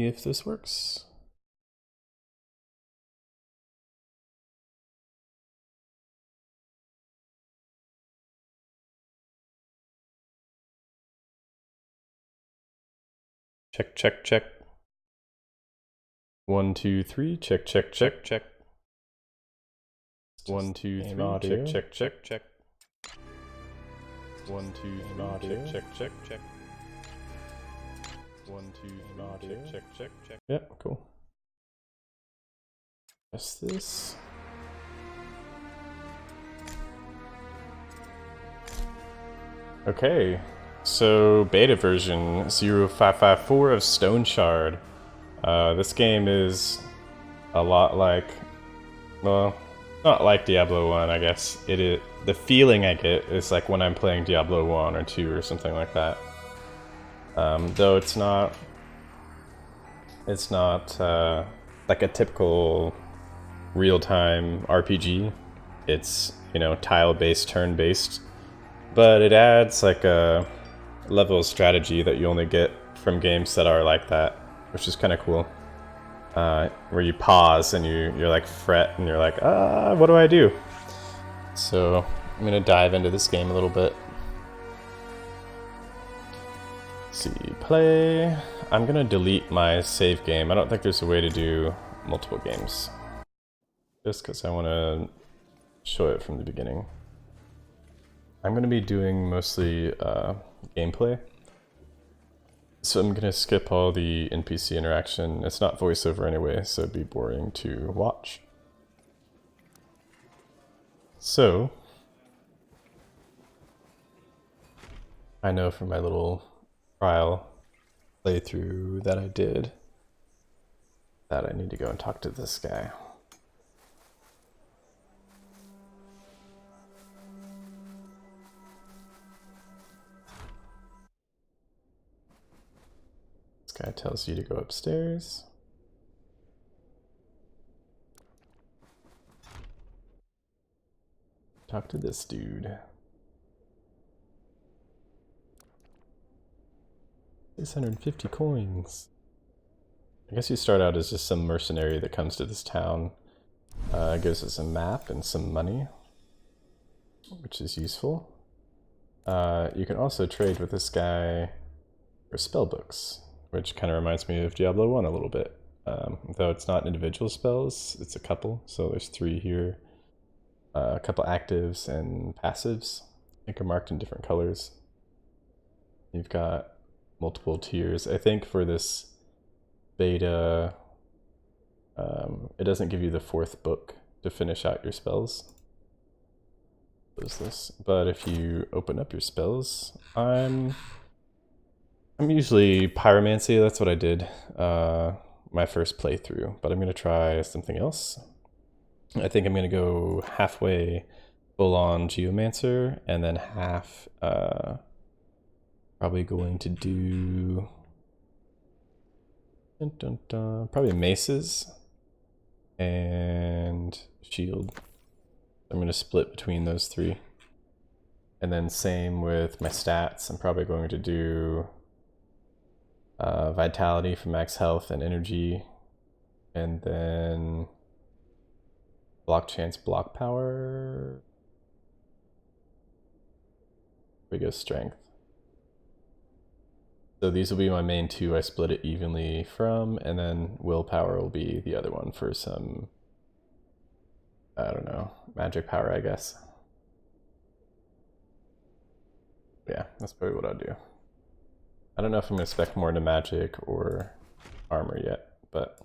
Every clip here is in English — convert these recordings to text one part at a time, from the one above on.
if this works. Check, check, check. 1, 2, 3. Check, check, check, check. 1, 2, 3. Check, check, check, check. 1, 2, 3. Check, check, check, check. 1, 2, 3. Check, check, check, check. Yep, cool. Press this. Okay, so beta version 0554 of Stoneshard. This game is a lot like, well, not like Diablo 1, I guess. The feeling I get is like when I'm playing Diablo 1 or 2 or something like that. Though it's not like a typical real-time RPG. It's, you know, tile-based, turn-based, but it adds like a level of strategy that you only get from games that are like that, which is kind of cool. Where you pause and you're like fret and you're like, what do I do? So I'm gonna dive into this game a little bit. Let's see, play. I'm gonna delete my save game. I don't think there's a way to do multiple games, just because I want to show it from the beginning. I'm gonna be doing mostly gameplay. So I'm gonna skip all the NPC interaction. It's not voiceover anyway, so it'd be boring to watch. So, I know from my little trial playthrough that I did that I need to go and talk to this guy. Guy tells you to go upstairs. Talk to this dude. 650 coins. I guess you start out as just some mercenary that comes to this town. Gives us a map and some money, which is useful. You can also trade with this guy for spell books, which kind of reminds me of Diablo 1 a little bit. Though it's not individual spells, it's a couple. So there's 3 here. A couple actives and passives. I think are marked in different colors. You've got multiple tiers. I think for this beta, it doesn't give you the 4th book to finish out your spells. Close this. But if you open up your spells, I'm usually pyromancy. That's what I did my first playthrough, but I'm going to try something else. I think I'm going to go halfway full-on geomancer, and then half probably going to do probably maces and shield. I'm going to split between those 3. And then same with my stats. I'm probably going to do vitality for max health and energy, and then block chance, block power. We go strength. So these will be my main 2 I split it evenly from, and then willpower will be the other one for some, I don't know, magic power, I guess. Yeah, that's probably what I'll do. I don't know if I'm going to spec more into magic or armor yet, but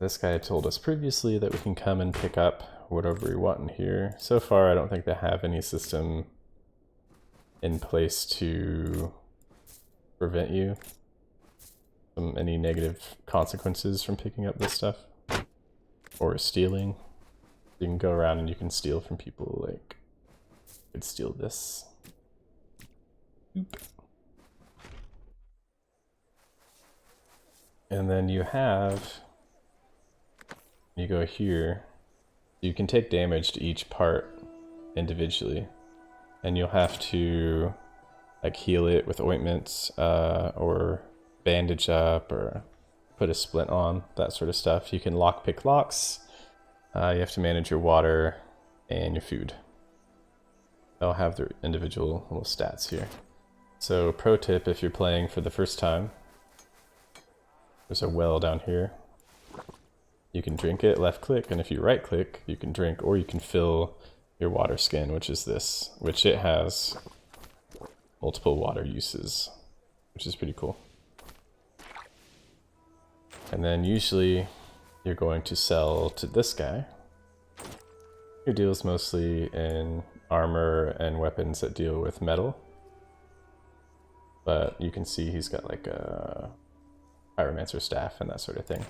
this guy told us previously that we can come and pick up whatever we want in here. So far, I don't think they have any system in place to prevent you from any negative consequences from picking up this stuff or stealing. You can go around and you can steal from people, like, you could steal this. Oop. And then you go here, you can take damage to each part individually, and you'll have to like heal it with ointments or bandage up or put a splint on, that sort of stuff. You can lockpick locks. You have to manage your water and your food. They'll have their individual little stats here. So pro tip, if you're playing for the first time, there's a well down here. You can drink it, left click, and if you right click, you can drink, or you can fill your water skin, which is this, which it has multiple water uses, which is pretty cool. And then usually you're going to sell to this guy. He deals mostly in armor and weapons that deal with metal. But you can see he's got like a pyromancer staff and that sort of thing.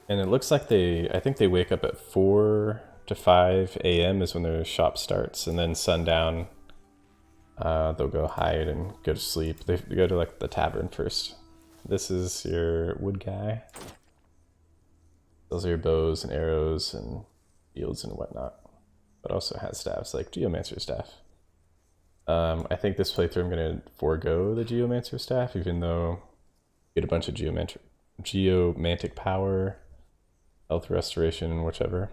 And it looks like I think they wake up at 4 to 5 a.m. is when their shop starts, and then sundown they'll go hide and go to sleep. They go to like the tavern first. This is your wood guy. Those are your bows and arrows and shields and whatnot. But also has staffs like Geomancer staff. I think this playthrough I'm going to forego the Geomancer staff, even though you get a bunch of geomantic power, health restoration, whichever.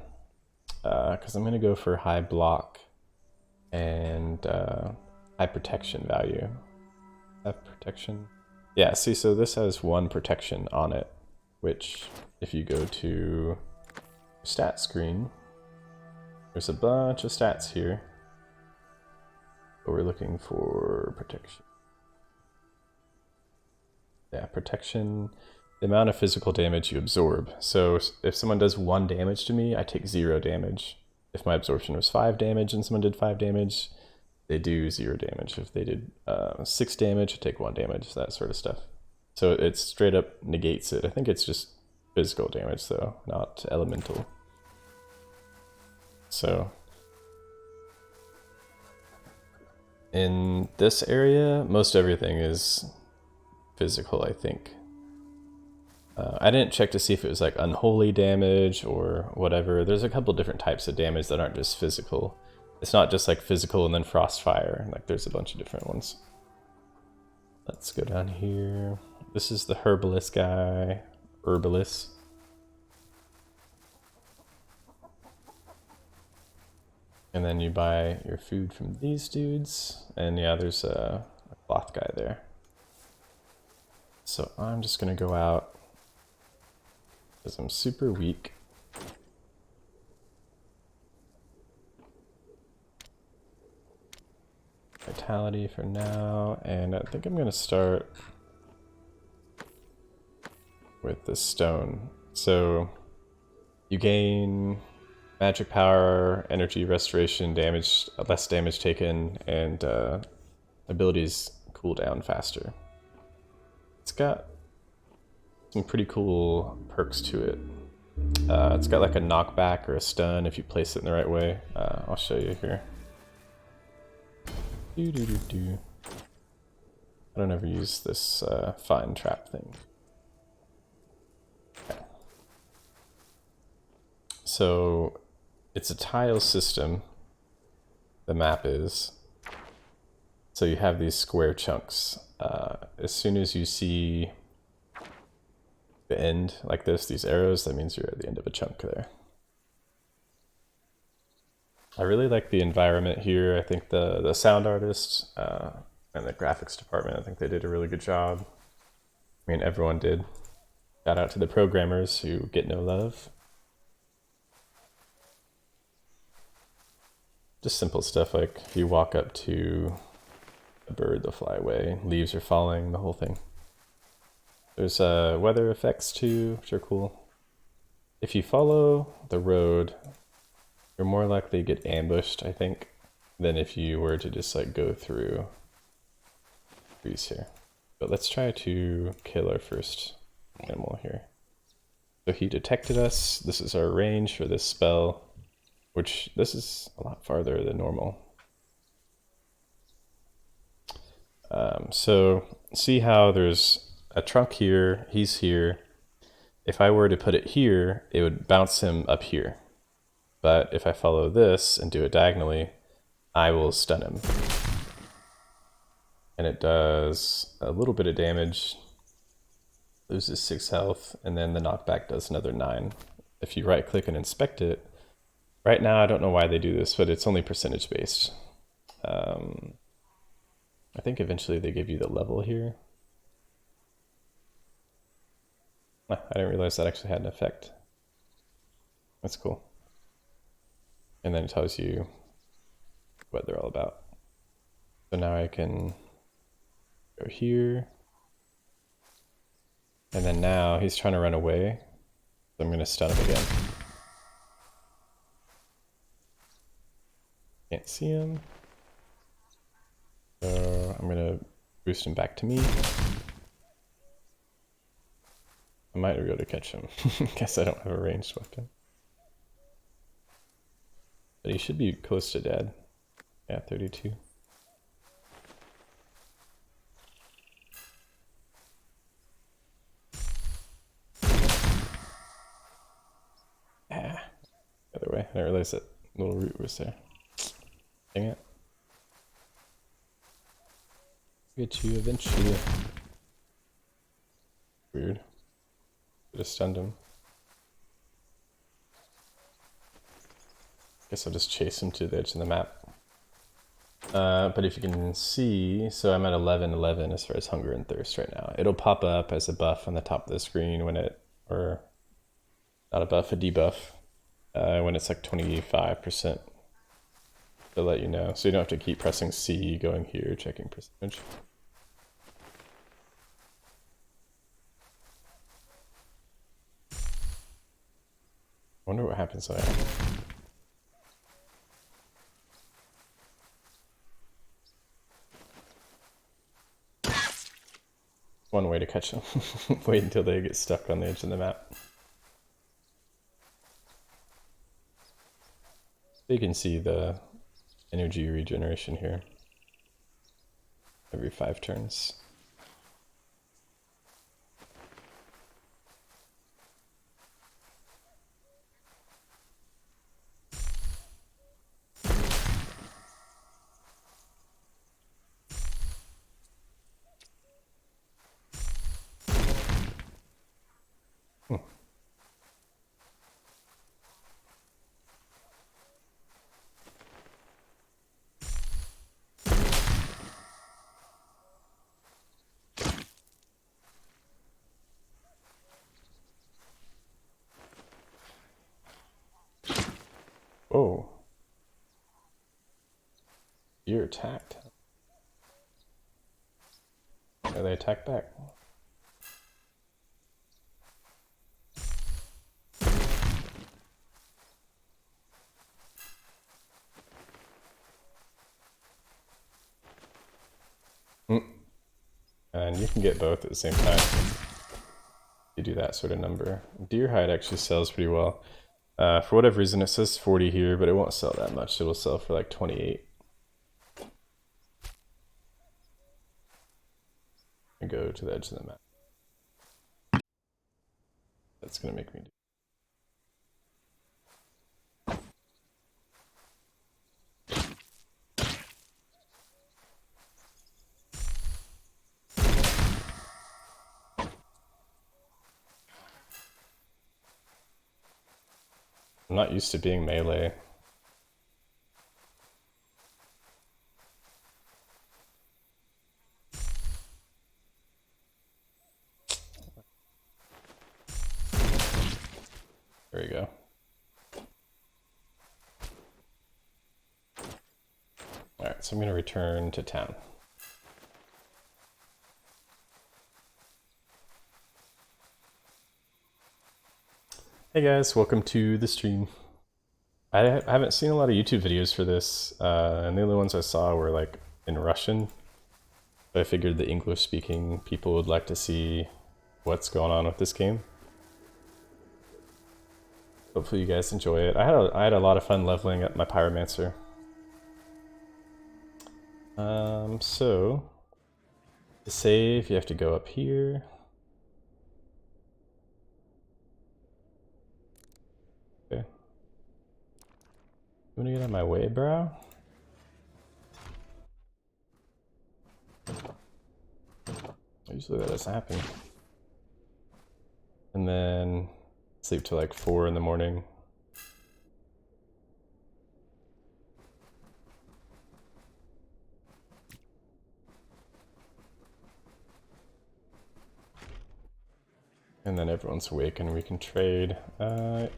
Because I'm going to go for high block and high protection value. Have protection? Yeah, see, so this has 1 protection on it, which if you go to stat screen, there's a bunch of stats here. But we're looking for protection. Yeah, protection, the amount of physical damage you absorb. So if someone does 1 damage to me, I take 0 damage. If my absorption was 5 damage and someone did 5 damage, they do 0 damage. If they did 6 damage, I take 1 damage, that sort of stuff. So it straight up negates it. I think it's just physical damage though, not elemental. So in this area, most everything is physical, I think. I didn't check to see if it was like unholy damage or whatever. There's a couple different types of damage that aren't just physical. It's not just like physical and then frostfire. Like there's a bunch of different ones. Let's go down here. This is the herbalist guy. Herbalist. And then you buy your food from these dudes. And yeah, there's a cloth guy there. So I'm just gonna go out because I'm super weak. Vitality for now, and I think I'm gonna start with the stone. So you gain magic power, energy restoration, damage, less damage taken, and abilities cool down faster. It's got some pretty cool perks to it. It's got like a knockback or a stun if you place it in the right way. I'll show you here. I don't ever use this fine trap thing. Okay. So it's a tile system, the map is. So you have these square chunks. As soon as you see the end like this, these arrows, that means you're at the end of a chunk there. I really like the environment here. I think the sound artists and the graphics department, I think they did a really good job. I mean, everyone did. Shout out to the programmers who get no love. Just simple stuff like if you walk up to a bird, they'll fly away. Leaves are falling, the whole thing. There's weather effects too, which are cool. If you follow the road, you're more likely to get ambushed, I think, than if you were to just like go through trees here. But let's try to kill our first animal here. So he detected us. This is our range for this spell, which this is a lot farther than normal. So see how there's a trunk here, he's here. If I were to put it here, it would bounce him up here. But if I follow this and do it diagonally, I will stun him. and it does a little bit of damage, loses 6 health, and then the knockback does another 9. If you right click and inspect it, right now I don't know why they do this, but it's only percentage based. I think eventually they give you the level here. I didn't realize that actually had an effect. That's cool. And then it tells you what they're all about. So now I can go here. And then now he's trying to run away. So I'm going to stun him again. Can't see him. So I'm going to boost him back to me. I might be able to catch him. Guess I don't have a ranged weapon. But he should be close to dead. Yeah, 32. Ah, the other way. I didn't realize that little root was there. Dang it. Get you eventually. Weird. Could have stunned him. Guess I'll just chase him to the edge of the map. But if you can see, so I'm at 11:11 as far as hunger and thirst right now. It'll pop up as a buff on the top of the screen when it, or not a buff, a debuff, when it's like 25%. To let you know, so you don't have to keep pressing C, going here, checking percentage. I wonder what happens there. One way to catch them. Wait until they get stuck on the edge of the map. You can see the energy regeneration here. Every 5 turns. Whoa. You're attacked. Or they attack back. And you can get both at the same time. You do that sort of number. Deer hide actually sells pretty well. For whatever reason, it says 40 here, but it won't sell that much. It will sell for like 28. And go to the edge of the map. That's gonna make me do. I'm not used to being melee. There we go. Alright, so I'm going to return to town. Hey guys, welcome to the stream. I haven't seen a lot of YouTube videos for this, and the only ones I saw were like in Russian. So I figured the English-speaking people would like to see what's going on with this game. Hopefully you guys enjoy it. I had a lot of fun leveling up my Pyromancer. So to save, you have to go up here. Okay. You wanna get out of my way, bro? Usually that doesn't happen. And then sleep till like 4 in the morning. And then everyone's awake and we can trade. I'm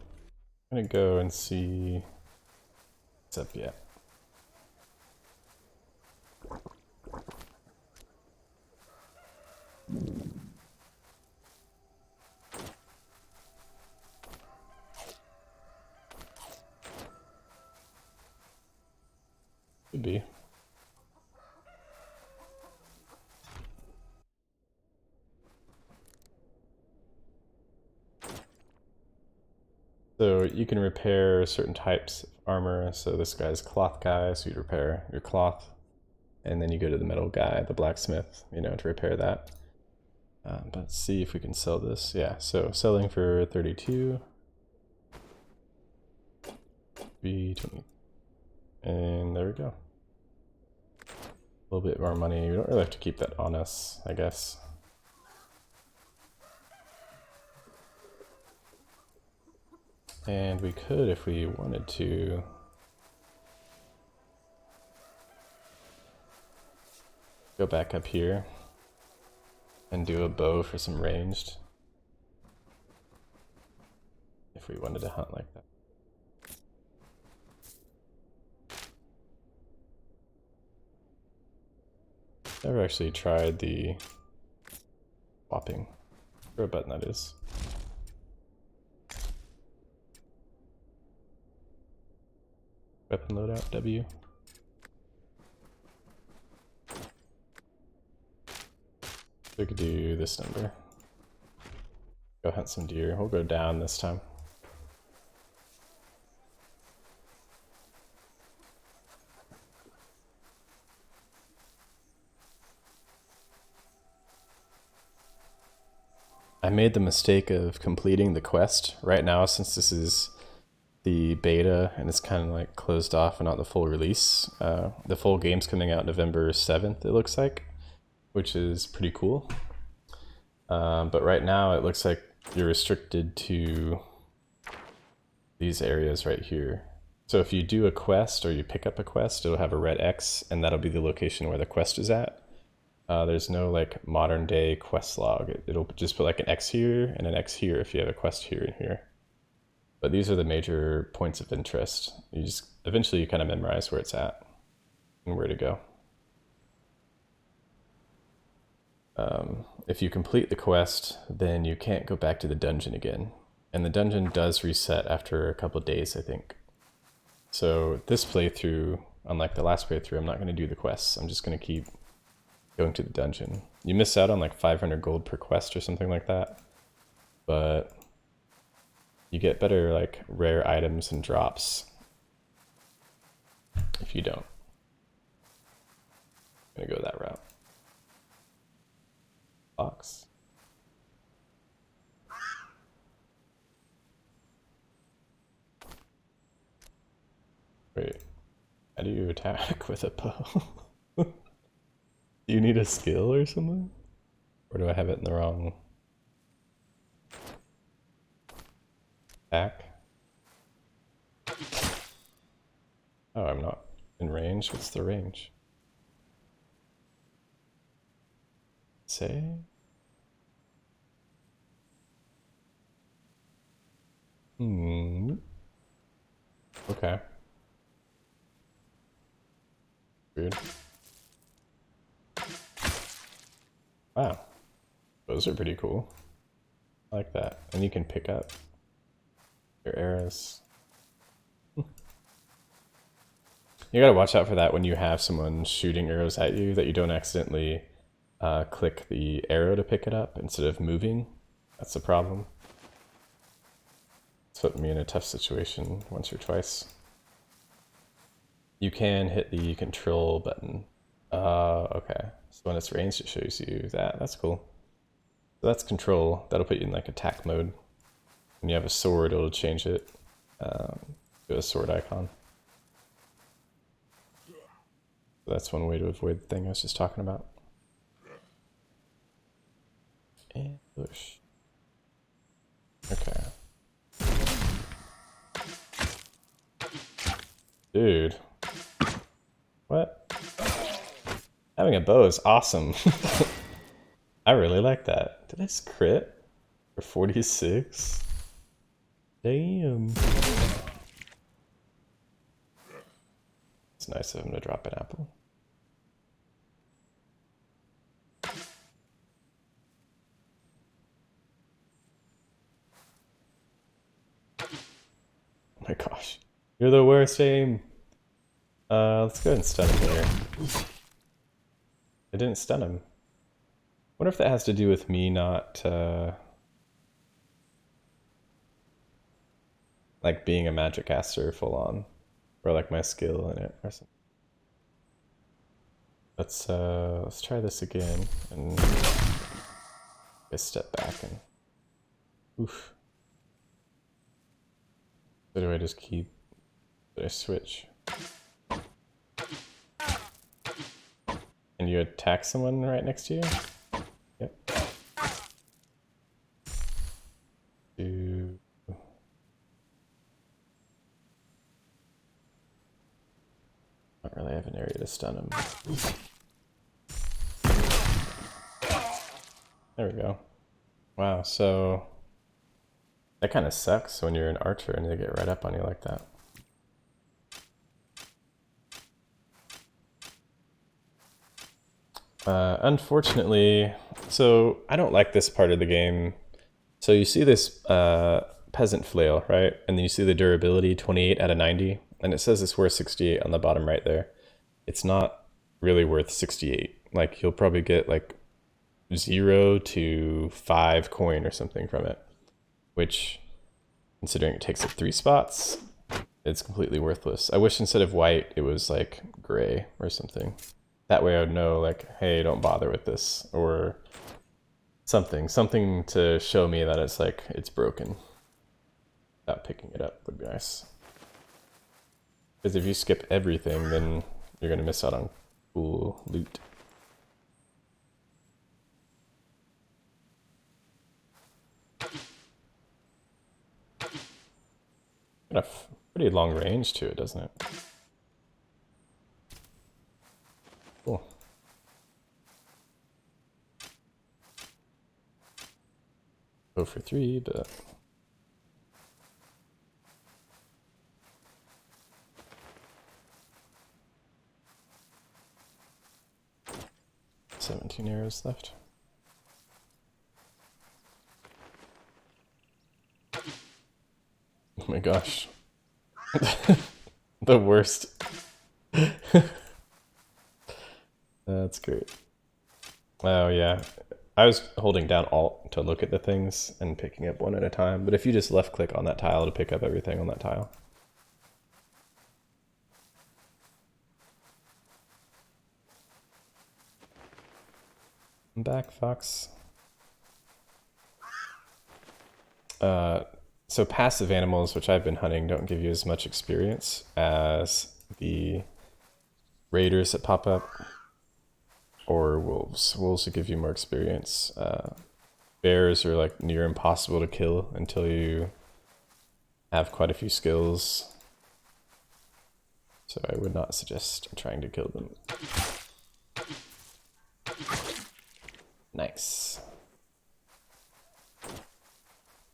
gonna go and see what's up yet. Could be. So you can repair certain types of armor. So this guy's cloth guy, so you'd repair your cloth. And then you go to the metal guy, the blacksmith, you know, to repair that. But let's see if we can sell this. Yeah, so selling for 32. 320. And there we go. A little bit more money. We don't really have to keep that on us, I guess. And we could, if we wanted to, go back up here and do a bow for some ranged. If we wanted to hunt like that. Never actually tried the swapping. For a button that is. Weapon loadout, W. We could do this number. Go hunt some deer. We'll go down this time. I made the mistake of completing the quest right now, since this is the beta and it's kind of like closed off and not the full release. The full game's coming out November 7th, it looks like, which is pretty cool. But right now it looks like you're restricted to these areas right here. So if you do a quest or you pick up a quest, it'll have a red X and that'll be the location where the quest is at. There's no like modern day quest log. It'll just put like an X here and an X here if you have a quest here and here. But these are the major points of interest. You just eventually you kind of memorize where it's at and where to go. If you complete the quest, then you can't go back to the dungeon again. And the dungeon does reset after a couple of days, I think. So this playthrough, unlike the last playthrough, I'm not going to do the quests. I'm just going to keep going to the dungeon. You miss out on like 500 gold per quest or something like that, but you get better like rare items and drops if you don't. I'm gonna go that route. Box. Wait, how do you attack with a bow? Do you need a skill or something? Or do I have it in the wrong attack? Oh, I'm not in range. What's the range? Say? Okay. Weird. Wow. Those are pretty cool. I like that. And you can pick up your arrows. You gotta watch out for that when you have someone shooting arrows at you, that you don't accidentally click the arrow to pick it up instead of moving. That's the problem. It's put me in a tough situation once or twice. You can hit the control button. Okay. So when it's ranged, it shows you that. That's cool. So that's control. That'll put you in like attack mode. When you have a sword, it'll change it to a sword icon. So that's one way to avoid the thing I was just talking about. Push. Okay. Dude. What? Having a bow is awesome. I really like that. Did I just crit? For 46? Damn. It's nice of him to drop an apple. Oh my gosh. You're the worst aim. Let's go ahead and stun him here. I didn't stun him. Wonder if that has to do with me not, like being a magic caster full on. Or like my skill in it or something. Let's try this again and I step back and oof. Or do I just keep, do I switch? And you attack someone right next to you? Yep. Two. Don't really have an area to stun him. There we go. Wow, so that kind of sucks when you're an archer and they get right up on you like that. Unfortunately, so I don't like this part of the game. So you see this peasant flail, right? And then you see the durability 28 out of 90, and it says it's worth 68 on the bottom right there. It's not really worth 68. Like you'll probably get like 0 to 5 coin or something from it, which, considering it takes up 3 spots, it's completely worthless. I wish instead of white it was like gray or something. That way I would know, like, hey, don't bother with this, or something to show me that it's like it's broken. Without picking it up would be nice. Because if you skip everything, then you're gonna miss out on cool loot. Got a pretty long range to it, doesn't it? Cool. Go for 3, but 17 arrows left. Oh my gosh. The worst. That's great. Oh yeah. I was holding down Alt to look at the things and picking up one at a time, but if you just left click on that tile to pick up everything on that tile. I'm back, Fox. So passive animals, which I've been hunting, don't give you as much experience as the raiders that pop up, or wolves. Wolves will give you more experience. Bears are like near impossible to kill until you have quite a few skills. So I would not suggest trying to kill them. Nice.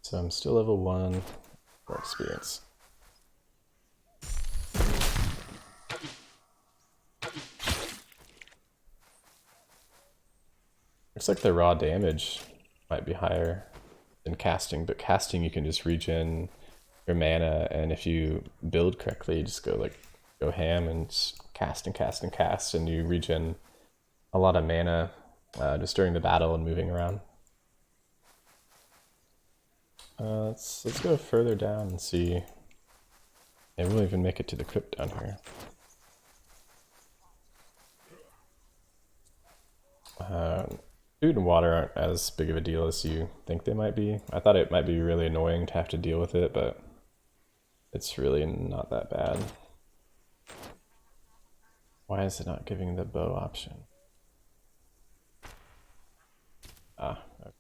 So I'm still level 1 for experience. Looks like the raw damage might be higher than casting, but casting you can just regen your mana, and if you build correctly, you just go ham and cast and cast and cast, and you regen a lot of mana just during the battle and moving around. Let's go further down and see. Maybe we'll even make it to the crypt down here. Food and water aren't as big of a deal as you think they might be. I thought it might be really annoying to have to deal with it, but it's really not that bad. Why is it not giving the bow option? Ah, okay.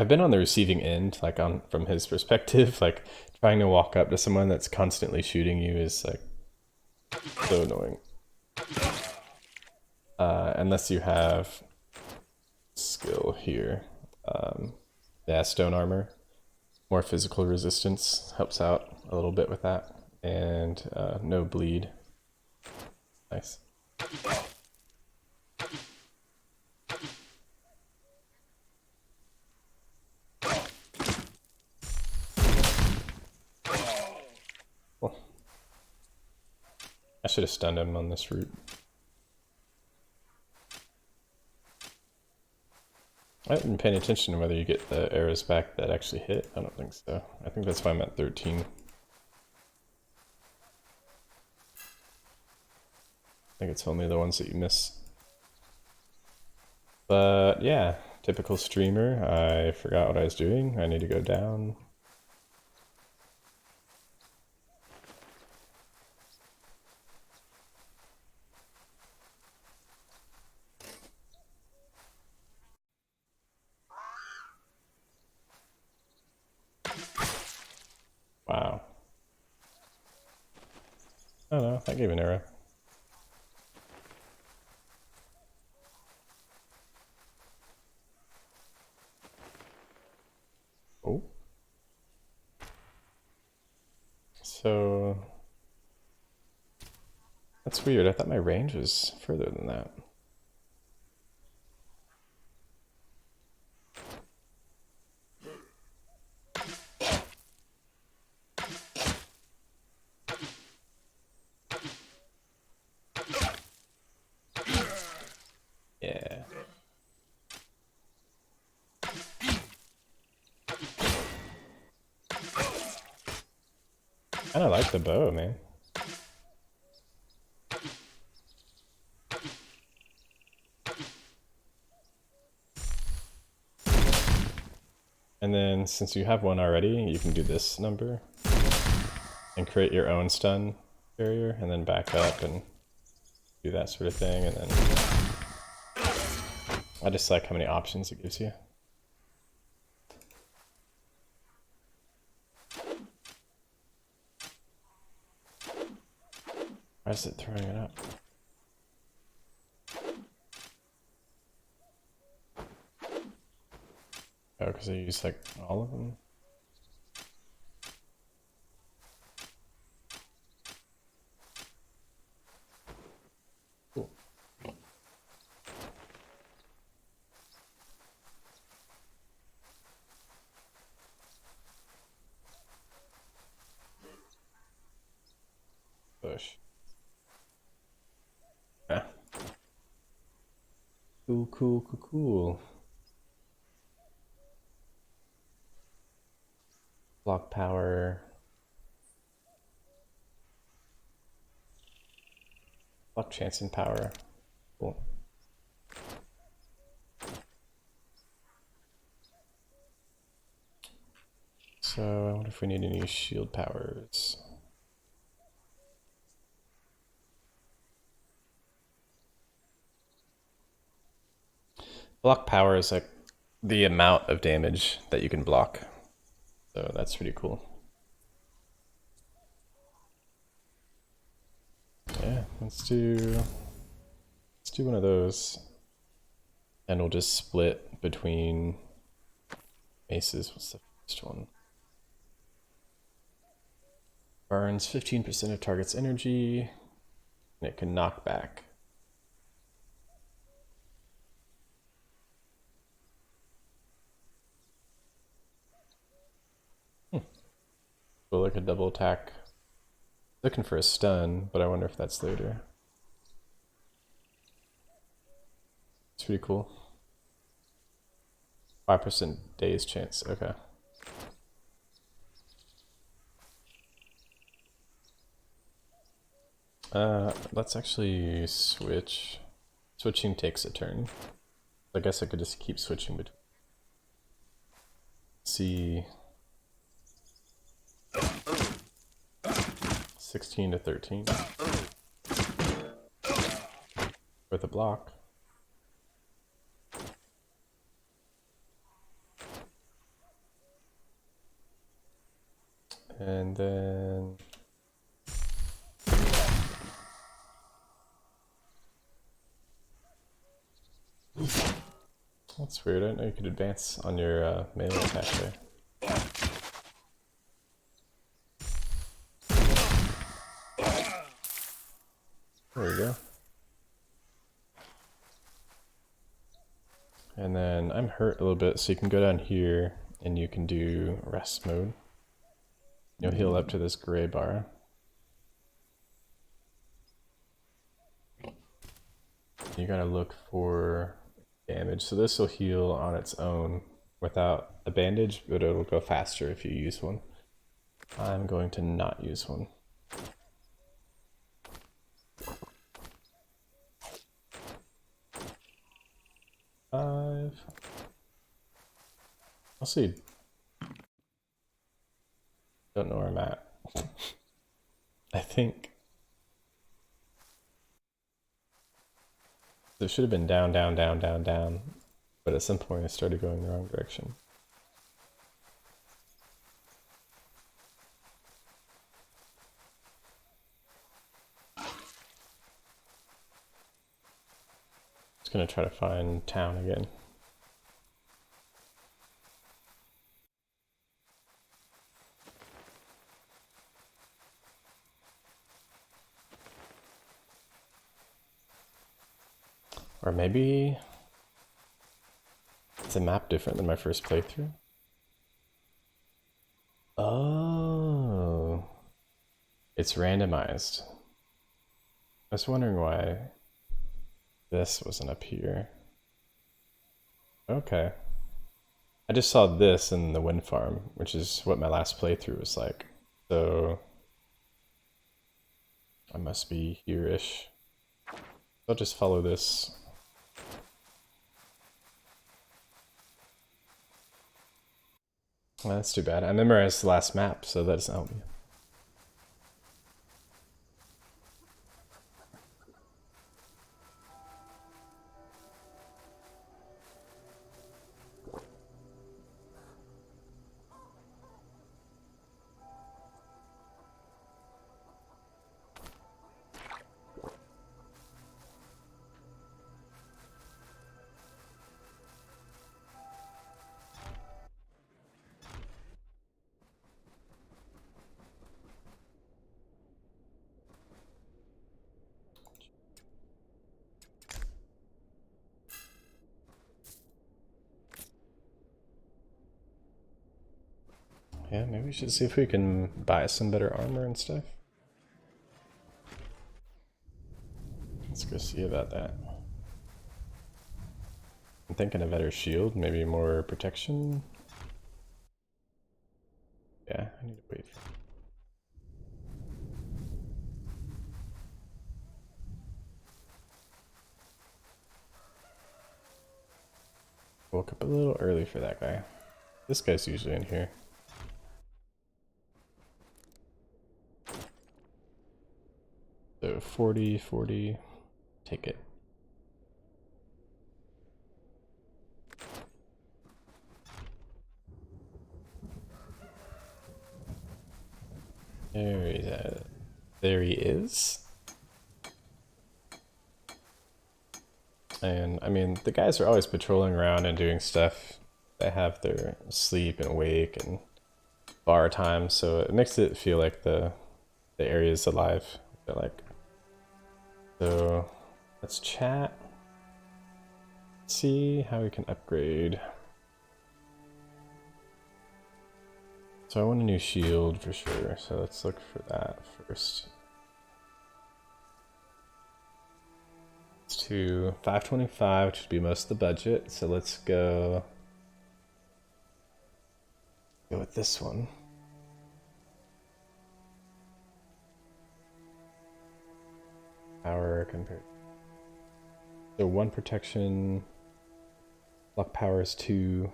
I've been on the receiving end, like on from his perspective, like trying to walk up to someone that's constantly shooting you is like so annoying. Unless you have skill here. Yeah, stone armor. More physical resistance helps out a little bit with that. And no bleed. Nice. Cool. I should have stunned him on this route. I haven't been paying attention to whether you get the arrows back that actually hit. I don't think so. I think that's why I'm at 13. I think it's only the ones that you miss. But yeah, typical streamer. I forgot what I was doing. I need to go down. Wow. Oh no, that gave an arrow. Oh. So that's weird. I thought my range was further than that. Yeah. I kinda like the bow, man. And then since you have one already, you can do this number and create your own stun barrier and then back up and do that sort of thing. And then I just like how many options it gives you. Why is it throwing it up? Oh, because I use like all of them. Cool. Push. Yeah. Cool, cool, cool, cool. Block power. Block chance and power. Cool. So I wonder if we need any shield powers. Block power is like the amount of damage that you can block. So that's pretty cool. Yeah, let's do one of those. And we'll just split between maces. What's the first one? Burns 15% of target's energy, and it can knock back. We'll look at double attack. Looking for a stun, but I wonder if that's later. It's pretty cool. 5% daze chance, okay. Let's actually switch. Switching takes a turn. I guess I could just keep switching between. See. 16 to 13. With a block. And then that's weird. I didn't know you could advance on your melee attack there. There we go. And then I'm hurt a little bit, so you can go down here and you can do rest mode. You'll heal up to this gray bar. You gotta look for damage. So this will heal on its own without a bandage, but it'll go faster if you use one. I'm going to not use one. Five. I'll see. Don't know where I'm at. I think it should have been down, down, down, down, down. But at some point I started going the wrong direction. Just gonna try to find town again. Or maybe it's a map different than my first playthrough. Oh, it's randomized. I was wondering why this wasn't up here. Okay. I just saw this in the wind farm, which is what my last playthrough was like. So I must be here-ish. I'll just follow this. Well, that's too bad. I memorized the last map, so that doesn't help me. Yeah, maybe we should see if we can buy some better armor and stuff. Let's go see about that. I'm thinking a better shield, maybe more protection. Yeah, I need to wait. Woke up a little early for that guy. This guy's usually in here. So 40, 40, take it. There he's at. There he is. And I mean, the guys are always patrolling around and doing stuff. They have their sleep and wake and bar time, so it makes it feel like the area's alive. I feel like. So let's chat. See how we can upgrade. So I want a new shield for sure, so let's look for that first. It's to 525, which would be most of the budget, so let's go with this one. Power compared. So 1 protection, luck power is 2.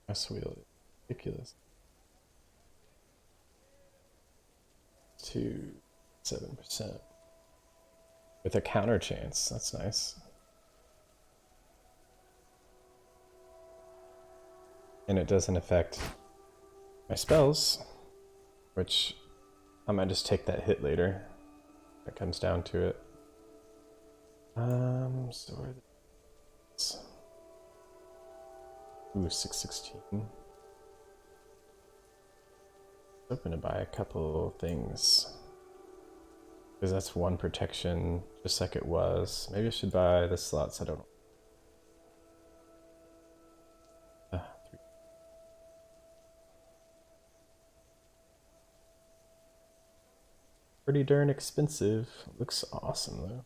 Press wheel, ridiculous. 7%. With a counter chance, that's nice. And it doesn't affect my spells, which I might just take that hit later. If it comes down to it. So where are the... Ooh, 616. Hoping to buy a couple things. Because that's one protection, just like it was. Maybe I should buy the slots, I don't know. Three. Pretty darn expensive. Looks awesome though.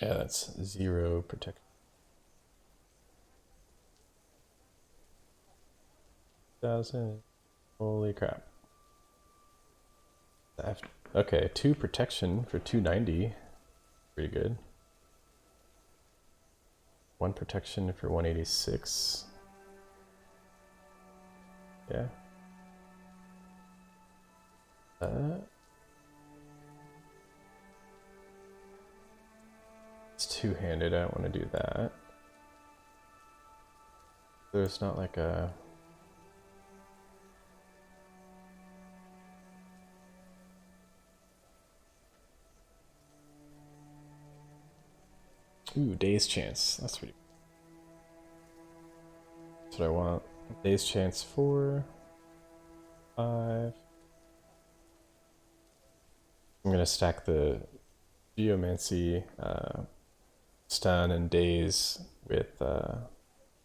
Yeah, that's 0 protection. 1,000. Holy crap. Okay, 2 protection for 290. Pretty good. 1 protection for 186. Yeah. It's two-handed, I don't want to do that. There's not like a... Ooh, Day's Chance. That's pretty... That's what I want. Day's Chance 4. 5. I'm gonna stack the Geomancy, stun and daze with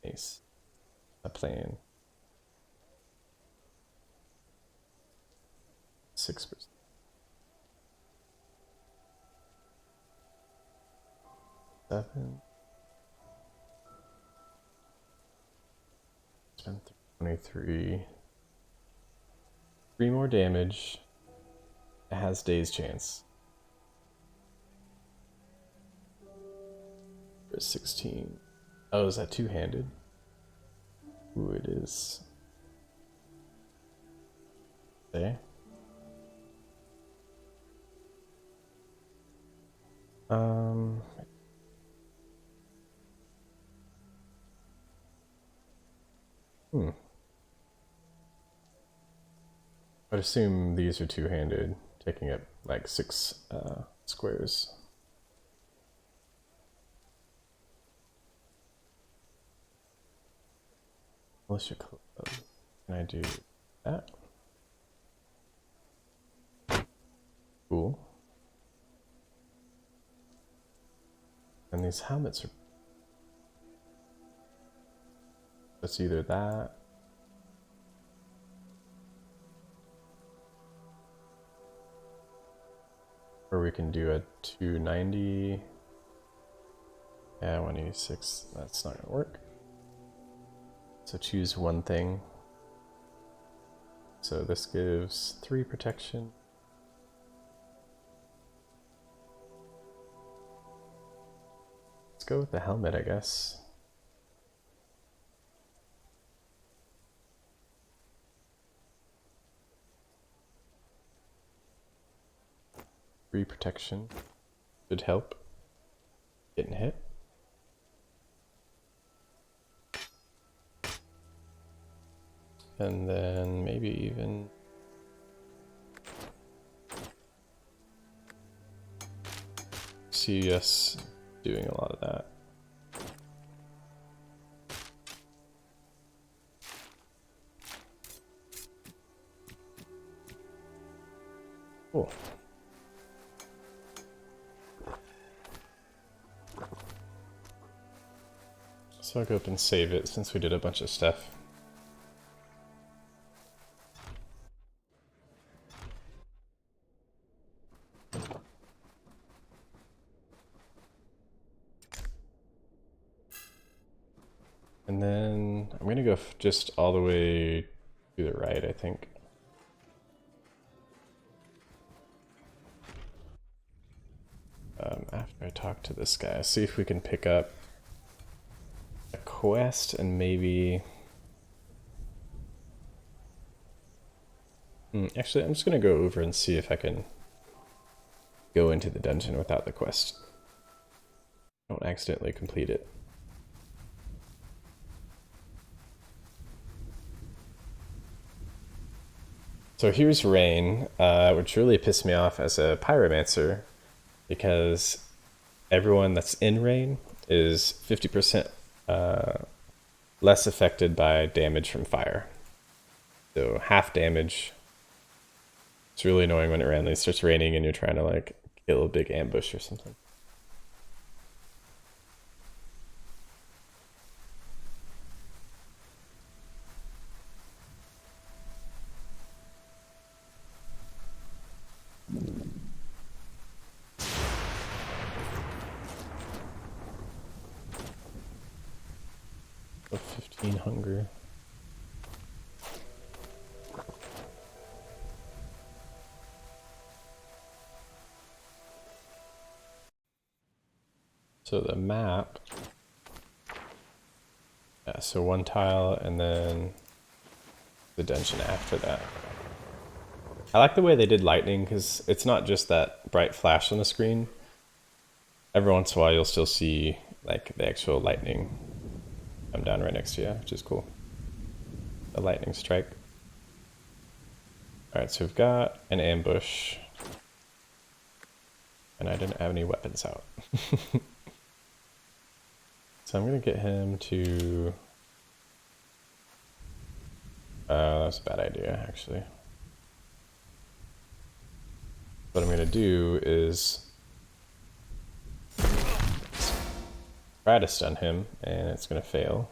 Ace. I'm playing 6%. Seven. Spend 23. 3 more damage. It has Day's Chance. For 16. Oh, is that two-handed? Ooh, it is. Okay. I'd assume these are two-handed, taking up like 6 squares. Militia Club. Can I do that? Cool. And these helmets are... It's either that... Or we can do a 290... Yeah, 186. That's not gonna work. So choose one thing. So this gives 3 protection. Let's go with the helmet, I guess. Protection should help getting hit. And then maybe even see us doing a lot of that. Cool. So I'll go up and save it since we did a bunch of stuff. And then I'm gonna go just all the way to the right, I think. After I talk to this guy, see if we can pick up a quest and maybe... Actually, I'm just gonna go over and see if I can go into the dungeon without the quest. Don't accidentally complete it. So here's Rain, which really pissed me off as a pyromancer, because everyone that's in Rain is 50% less affected by damage from fire. So half damage. It's really annoying when it randomly starts raining and you're trying to like kill a big ambush or something. Oh, 15 hunger. So the map, yeah, so one tile and then the dungeon after that. I like the way they did lightning because it's not just that bright flash on the screen. Every once in a while you'll still see like the actual lightning come down right next to you, which is cool. The lightning strike. Alright, so we've got an ambush. And I didn't have any weapons out. So I'm gonna get him to... that's a bad idea, actually. What I'm gonna do is try to stun him, and it's gonna fail.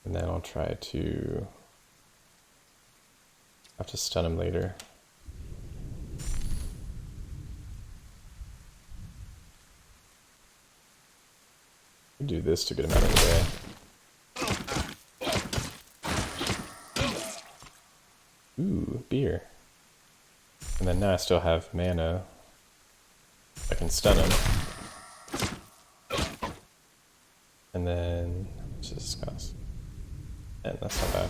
And then I'll try to... have to stun him later. Do this to get him out of the way. Ooh, beer. And then now I still have mana. I can stun him. And then, what's this cost? And that's not bad.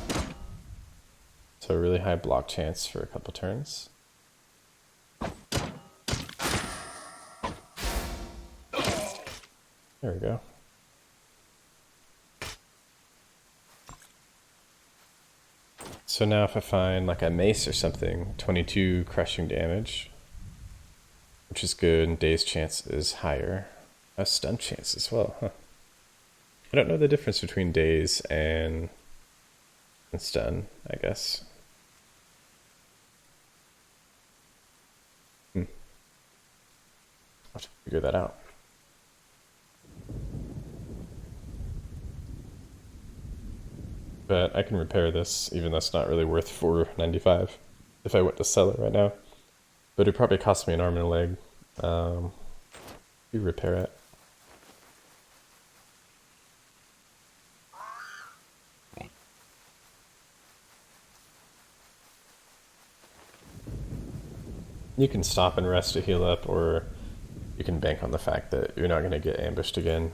So a really high block chance for a couple turns. There we go. So now if I find like a mace or something, 22 crushing damage, which is good, and daze chance is higher. A stun chance as well, huh? I don't know the difference between daze and stun, I guess. I'll have to figure that out. But I can repair this, even though it's not really worth $4.95 if I went to sell it right now. But it probably cost me an arm and a leg. You repair it. You can stop and rest to heal up, or you can bank on the fact that you're not going to get ambushed again,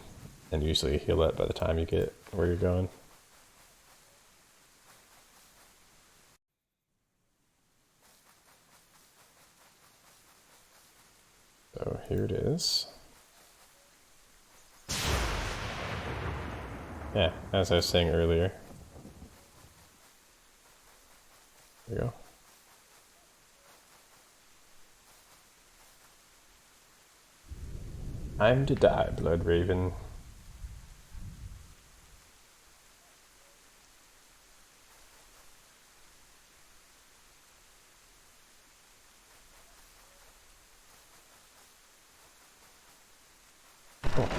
and usually heal up by the time you get where you're going. So here it is. Yeah, as I was saying earlier. There we go. Time to die, Blood Raven. Cool.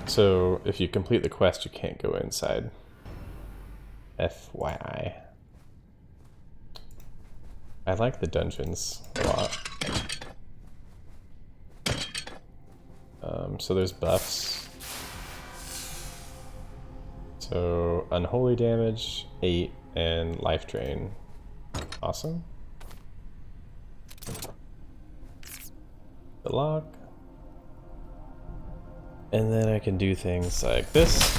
So if you complete the quest, you can't go inside. FYI. I like the dungeons a lot. So there's buffs. So unholy damage, 8, and life drain. Awesome. The lock. And then I can do things like this.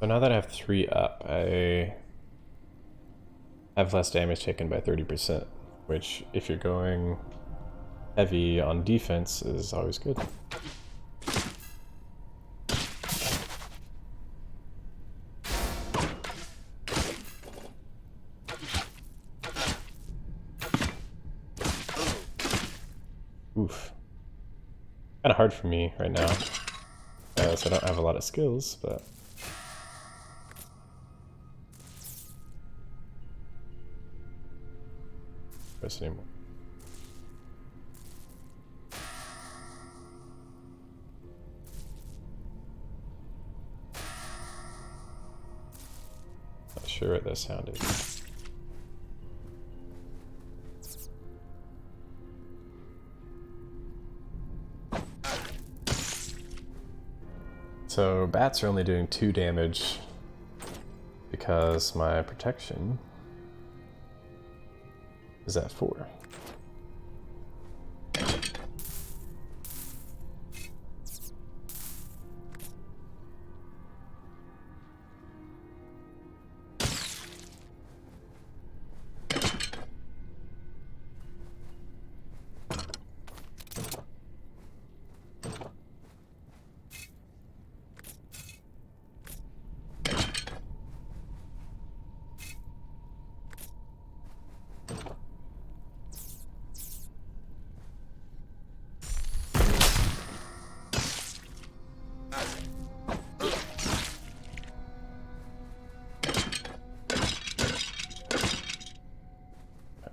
now that I have 3 up, I have less damage taken by 30%, which, if you're going heavy on defense, is always good. Oof. Kind of hard for me right now, as I don't have a lot of skills, but... Press anymore. Not sure what that sound is. So bats are only doing 2 damage because my protection is at 4.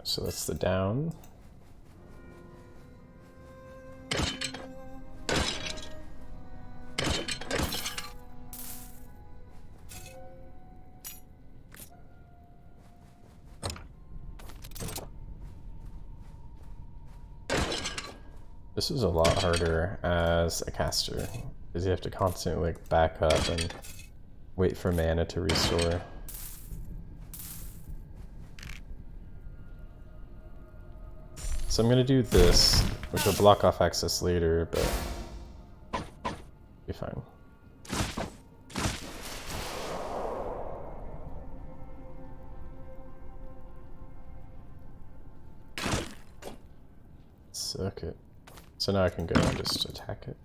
So that's the down. This is a lot harder as a caster, because you have to constantly like back up and wait for mana to restore. So I'm gonna do this, which will block off access later, but be fine. Suck it. So now I can go and just attack it.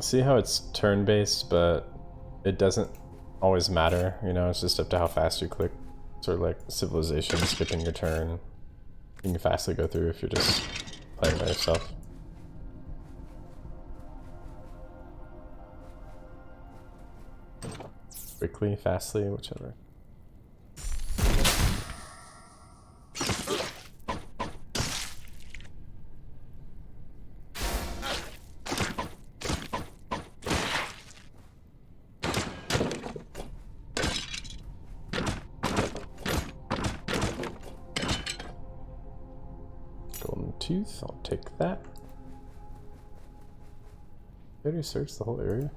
See how it's turn-based, but it doesn't always matter, you know, it's just up to how fast you click. Sort of like Civilization, skipping your turn. You can fastly go through if you're just playing by yourself. Quickly, fastly, whichever. Tooth, I'll take that. Did we search the whole area?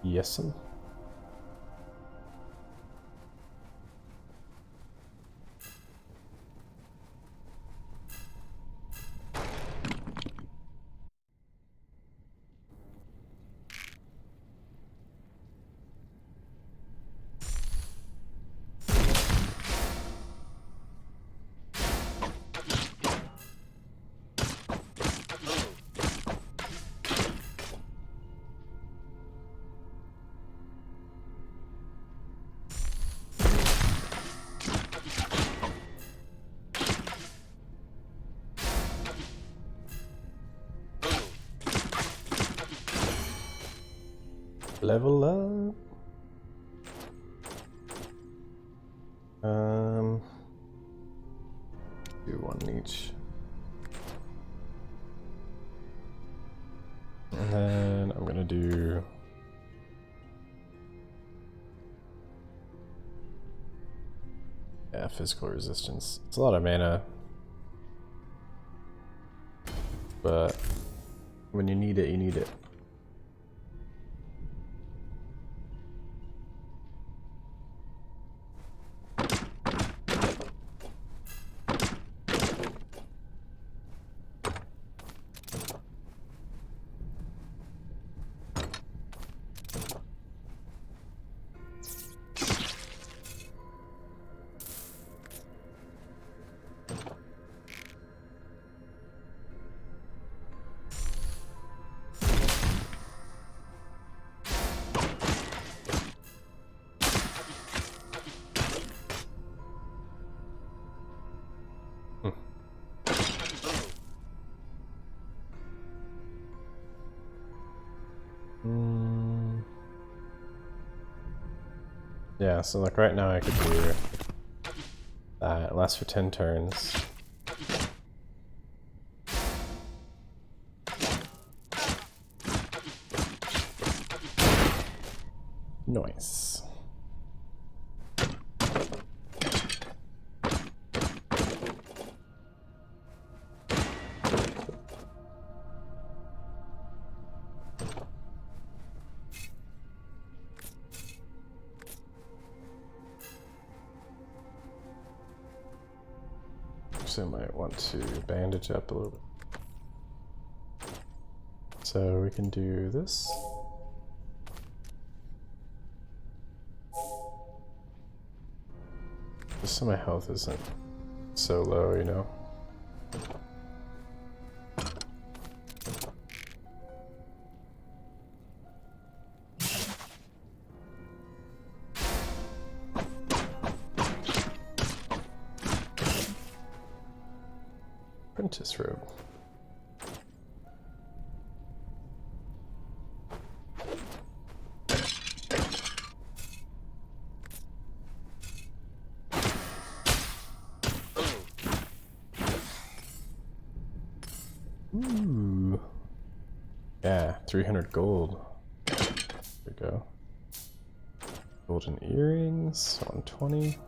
Yes'm. Level up. Do one each. And then I'm gonna do physical resistance. It's a lot of mana, but when you need it, you need it. Yeah, so like right now I could do that. It lasts for 10 turns. Nice. Actually, I might want to bandage up a little bit. So we can do this. Just so my health isn't so low, you know. Apprentice robe. Ooh. Yeah, 300 gold. There we go. Golden earrings, 120.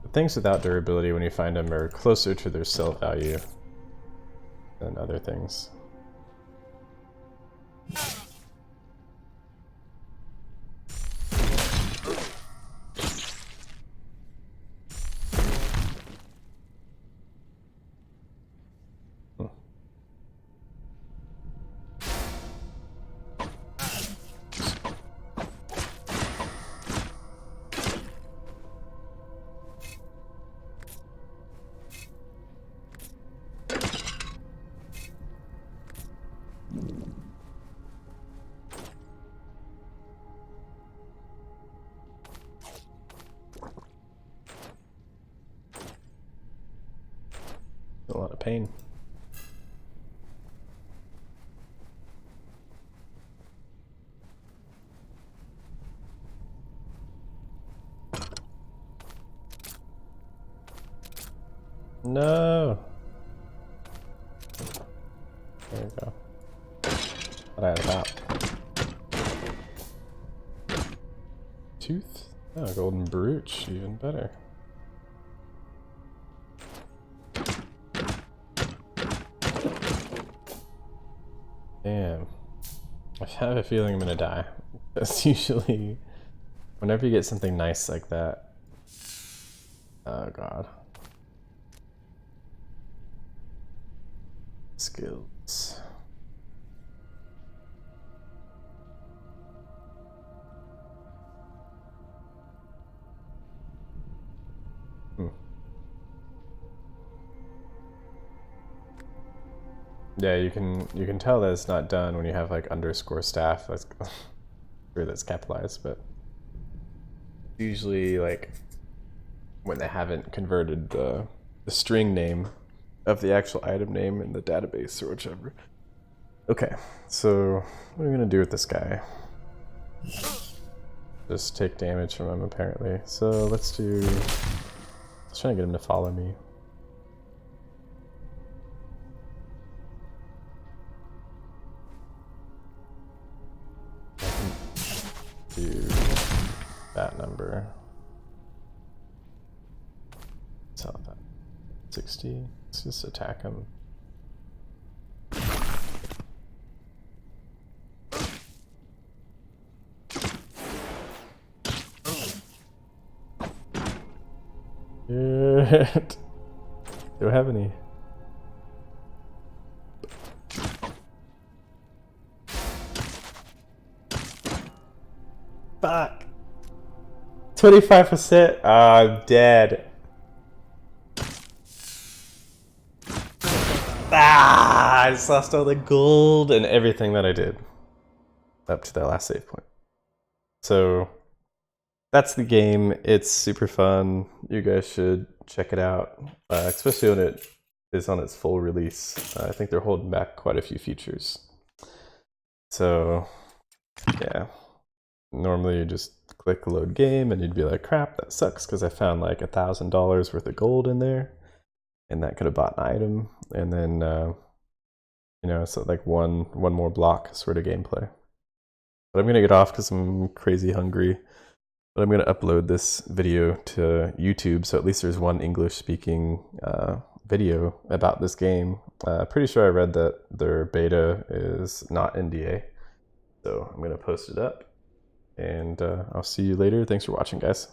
The things without durability, when you find them, are closer to their sell value than other things. A lot of pain. No! There we go. What I had about. Tooth? Oh, golden brooch, even better. Damn. I have a feeling I'm gonna die. That's usually whenever you get something nice like that. Oh god. Skills. Yeah, you can tell that it's not done when you have like underscore staff. That's sure that's capitalized, but usually like when they haven't converted the string name of the actual item name in the database or whichever. Okay, so what are we gonna do with this guy? Just take damage from him apparently. So let's try and get him to follow me. Do that number. Sell that. 60. Let's just attack him. Good. Do I have any? Fuck. 25%. I'm dead. Ah! I just lost all the gold and everything that I did up to that last save point. So that's the game. It's super fun. You guys should check it out, especially when it is on its full release. I think they're holding back quite a few features. So Yeah. Normally you just click load game and you'd be like, crap, that sucks because I found like $1,000 worth of gold in there and that could have bought an item. And then, you know, so like one more block sort of gameplay. But I'm going to get off because I'm crazy hungry. But I'm going to upload this video to YouTube, so at least there's one English-speaking video about this game. Pretty sure I read that their beta is not NDA. So I'm going to post it up. And I'll see you later. Thanks for watching, guys.